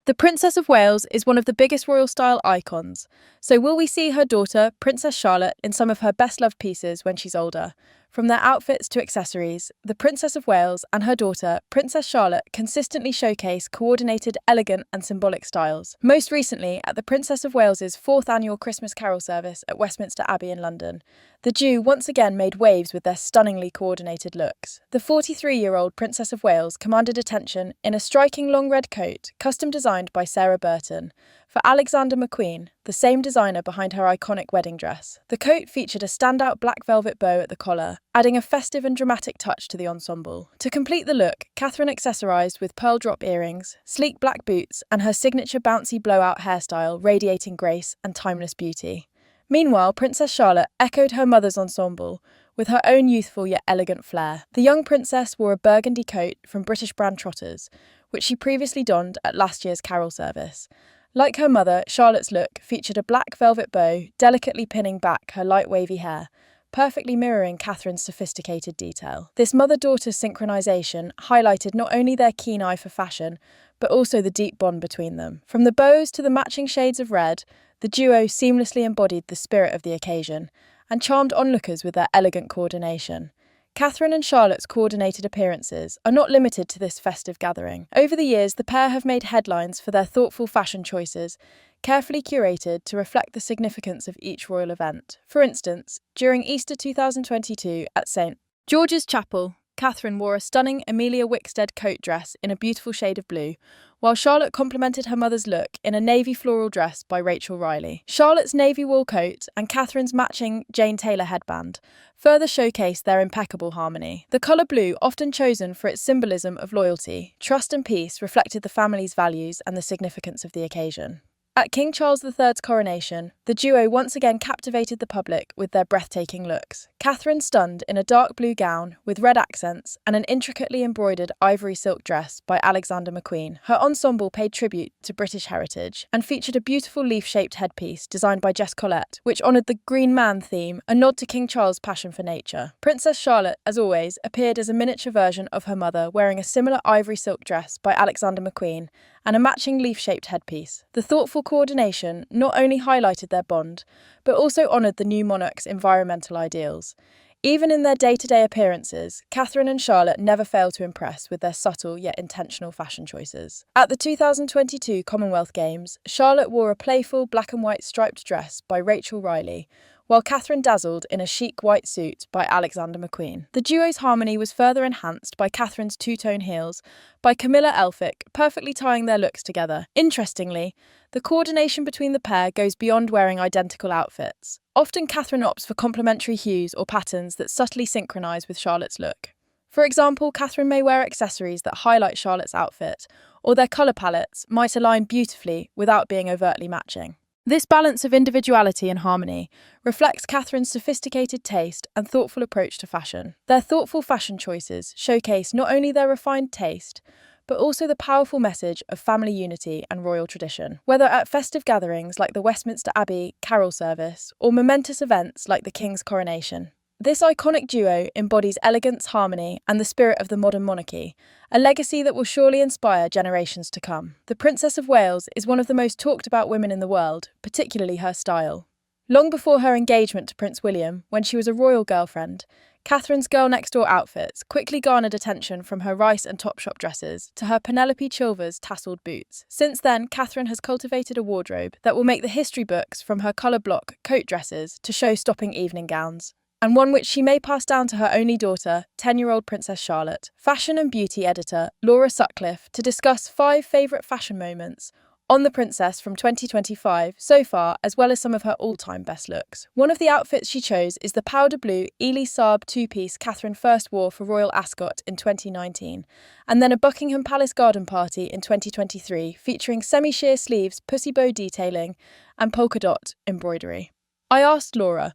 The Princess of Wales is one of the biggest royal-style icons, so will we see her daughter, Princess Charlotte, in some of her best-loved pieces when she's older? From their outfits to accessories, the Princess of Wales and her daughter, Princess Charlotte, consistently showcase coordinated, elegant and symbolic styles. Most recently, at the Princess of Wales's 4th annual Christmas Carol service at Westminster Abbey in London, the Jew once again made waves with their stunningly coordinated looks. The 43-year-old Princess of Wales commanded attention in a striking long red coat, custom designed by Sarah Burton, for Alexander McQueen, the same designer behind her iconic wedding dress. The coat featured a standout black velvet bow at the collar, adding a festive and dramatic touch to the ensemble. To complete the look, Catherine accessorised with pearl drop earrings, sleek black boots, and her signature bouncy blowout hairstyle radiating grace and timeless beauty. Meanwhile, Princess Charlotte echoed her mother's ensemble with her own youthful yet elegant flair. The young princess wore a burgundy coat from British brand Trotters, which she previously donned at last year's carol service. Like her mother, Charlotte's look featured a black velvet bow delicately pinning back her light wavy hair, perfectly mirroring Catherine's sophisticated detail. This mother-daughter synchronization highlighted not only their keen eye for fashion, but also the deep bond between them. From the bows to the matching shades of red, the duo seamlessly embodied the spirit of the occasion and charmed onlookers with their elegant coordination. Catherine and Charlotte's coordinated appearances are not limited to this festive gathering. Over the years, the pair have made headlines for their thoughtful fashion choices, carefully curated to reflect the significance of each royal event. For instance, during Easter 2022 at St. George's Chapel, Catherine wore a stunning Amelia Wickstead coat dress in a beautiful shade of blue, while Charlotte complemented her mother's look in a navy floral dress by Rachel Riley. Charlotte's navy wool coat and Catherine's matching Jane Taylor headband further showcased their impeccable harmony. The colour blue, often chosen for its symbolism of loyalty, trust and peace, reflected the family's values and the significance of the occasion. At King Charles III's coronation, the duo once again captivated the public with their breathtaking looks. Catherine stunned in a dark blue gown with red accents and an intricately embroidered ivory silk dress by Alexander McQueen. Her ensemble paid tribute to British heritage and featured a beautiful leaf-shaped headpiece designed by Jess Collette, which honoured the Green Man theme, a nod to King Charles' passion for nature. Princess Charlotte, as always, appeared as a miniature version of her mother, wearing a similar ivory silk dress by Alexander McQueen and a matching leaf-shaped headpiece. The thoughtful coordination not only highlighted their bond, but also honoured the new monarch's environmental ideals. Even in their day-to-day appearances, Catherine and Charlotte never failed to impress with their subtle yet intentional fashion choices. At the 2022 Commonwealth Games, Charlotte wore a playful black and white striped dress by Rachel Riley, while Catherine dazzled in a chic white suit by Alexander McQueen. The duo's harmony was further enhanced by Catherine's two-tone heels by Camilla Elphick, perfectly tying their looks together. Interestingly, the coordination between the pair goes beyond wearing identical outfits. Often Catherine opts for complementary hues or patterns that subtly synchronise with Charlotte's look. For example, Catherine may wear accessories that highlight Charlotte's outfit, or their colour palettes might align beautifully without being overtly matching. This balance of individuality and harmony reflects Catherine's sophisticated taste and thoughtful approach to fashion. Their thoughtful fashion choices showcase not only their refined taste, but also the powerful message of family unity and royal tradition. Whether at festive gatherings like the Westminster Abbey Carol service or momentous events like the King's Coronation, this iconic duo embodies elegance, harmony, and the spirit of the modern monarchy, a legacy that will surely inspire generations to come. The Princess of Wales is one of the most talked about women in the world, particularly her style. Long before her engagement to Prince William, when she was a royal girlfriend, Catherine's girl-next-door outfits quickly garnered attention, from her rice and Topshop dresses to her Penelope Chilvers tasselled boots. Since then, Catherine has cultivated a wardrobe that will make the history books, from her colour block coat dresses to show-stopping evening gowns, and one which she may pass down to her only daughter, 10-year-old Princess Charlotte. Fashion and beauty editor Laura Sutcliffe to discuss 5 favourite fashion moments on the Princess from 2025 so far, as well as some of her all-time best looks. One of the outfits she chose is the powder blue Ely Saab two-piece Catherine first wore for Royal Ascot in 2019, and then a Buckingham Palace garden party in 2023 featuring semi-sheer sleeves, pussy bow detailing, and polka dot embroidery. I asked Laura,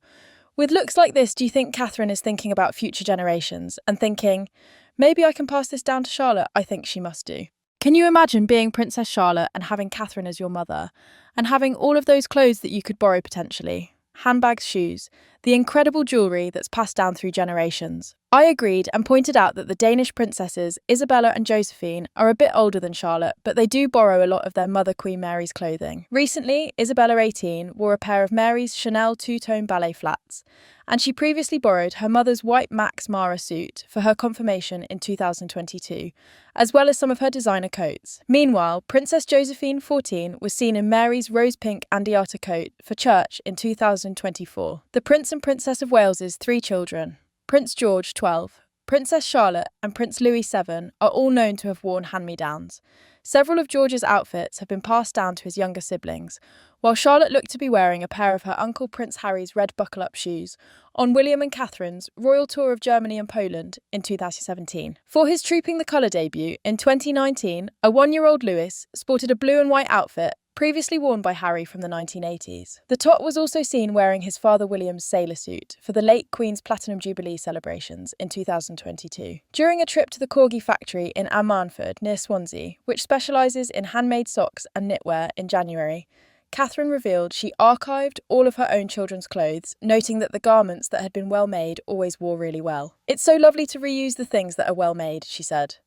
with looks like this, do you think Catherine is thinking about future generations and thinking, maybe I can pass this down to Charlotte? I think she must do. Can you imagine being Princess Charlotte and having Catherine as your mother, and having all of those clothes that you could borrow potentially? Handbags, shoes. the incredible jewellery that's passed down through generations. I agreed and pointed out that the Danish princesses Isabella and Josephine are a bit older than Charlotte, but they do borrow a lot of their mother Queen Mary's clothing. Recently, Isabella 18 wore a pair of Mary's Chanel two-tone ballet flats, and she previously borrowed her mother's white Max Mara suit for her confirmation in 2022, as well as some of her designer coats. Meanwhile, Princess Josephine 14 was seen in Mary's rose-pink Andiata coat for church in 2024. The Prince and Princess of Wales's 3 children, Prince George, 12, Princess Charlotte and Prince Louis, 7, are all known to have worn hand-me-downs. Several of George's outfits have been passed down to his younger siblings, while Charlotte looked to be wearing a pair of her uncle Prince Harry's red buckle-up shoes on William and Catherine's royal tour of Germany and Poland in 2017. For his Trooping the Colour debut in 2019, a 1-year-old Louis sported a blue and white outfit previously worn by Harry from the 1980s. The tot was also seen wearing his father William's sailor suit for the late Queen's Platinum Jubilee celebrations in 2022. During a trip to the Corgi factory in Ammanford near Swansea, which specialises in handmade socks and knitwear, in January, Catherine revealed she archived all of her own children's clothes, noting that the garments that had been well made always wore really well. "It's so lovely to reuse the things that are well made," she said.